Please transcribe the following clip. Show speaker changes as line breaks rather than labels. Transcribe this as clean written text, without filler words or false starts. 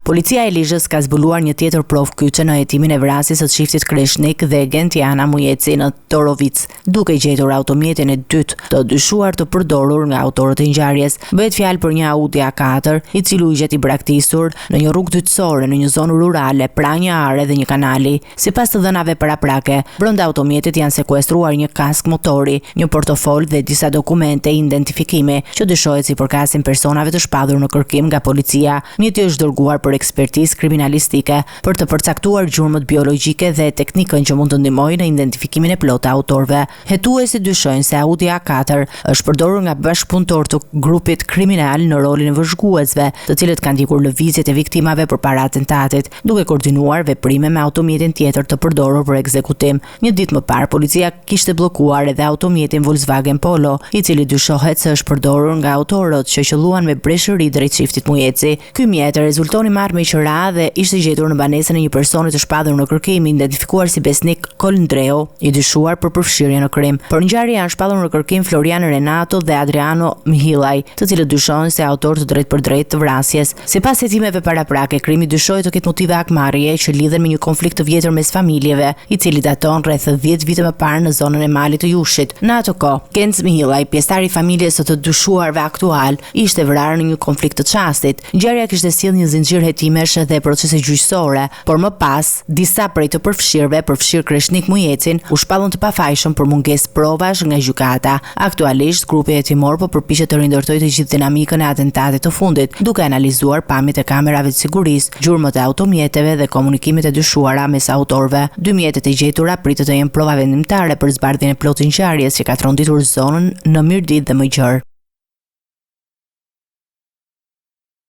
Policia e Lizhës ka zbuluar një tjetër provë kyçe në hetimin e vrasjes së çiftit Kreshnik dhe Gentiana Mujeci në Torovic, duke gjetur automjetin e dytë të dyshuar të përdorur nga autorët e ngjarjes. Bëhet fjalë për një Audi A4, i cili u gjeti braktisur në një rrugë dytësore në një zonë rurale pranë një are dhe një kanali. Sipas të dhënave paraprake, brenda automjetit janë sekuestruar një kask motori, një portofol dhe disa dokumente identifikimi që dyshohet si përkasin personave të shpadur në kërkim nga policia. Mjeti është dërguar për ekspertizë kriminalistike për të përcaktuar gjurmët biologjike dhe teknikën që mund të ndihmojnë në identifikimin e plotë të autorëve. Hetuesit dyshojnë se Audi A4 është përdorur nga bashkëpunëtor të grupit kriminal në rolin e vëzhguesve, të cilët kanë ndjekur lëvizjet e viktimave përpara atentatit, duke koordinuar veprime me automjetin tjetër të përdorur për ekzekutim. Një ditë më parë, policia kishte bllokuar edhe automjetin Volkswagen Polo, i cili dyshohet se është përdorur nga autorët që qelluan me breshëri drejt çiftit Mujeci. Ky mjet rezultoni me qëra dhe ishte gjetur në banesën e një personi të shpadur në kërkim, identifikuar si Besnik Kolndreu, i dyshuar për përfshirje në krim. Për ngjarje janë shpadur në kërkim Florian Renato dhe Adriano Mihillaj, të cilët dyshohen se autor të drejt për drejt të vrasjes. Sipas hetimeve paraprake, krimi dyshohet të ketë motive akmarrje që lidhen me një konflikt të vjetër mes familjeve, i cili daton rreth 10 vite më parë në zonën e Malit të Jushit. Në ato kohë, Kenz Mihillaj, pjesëtar i familjes së të dyshuarve aktual, ishte vrarë në një konflikt të çastit. Ngjarja kishte sjellë një zinxhir hetimesh dhe procese gjyqësore, por më pas, disa prej të përfshirëve, përfshirë Kreshnik Mujecin, u shpallën të pafajshëm për mungesë provash nga gjykata. Aktualisht, grupi hetimor po përpiqet të rindërtojë të gjithë dinamikën e atentatit të fundit, duke analizuar pamjet e kamerave të sigurisë, gjurmët e automjeteve dhe komunikimet e dyshuara mes autorëve. 2 mjetet e gjetura pritet të jenë prova vendimtare për zbardhjen e plotë të ngjarjes që ka tronditur zonën në Mirdit dhe më gjerë.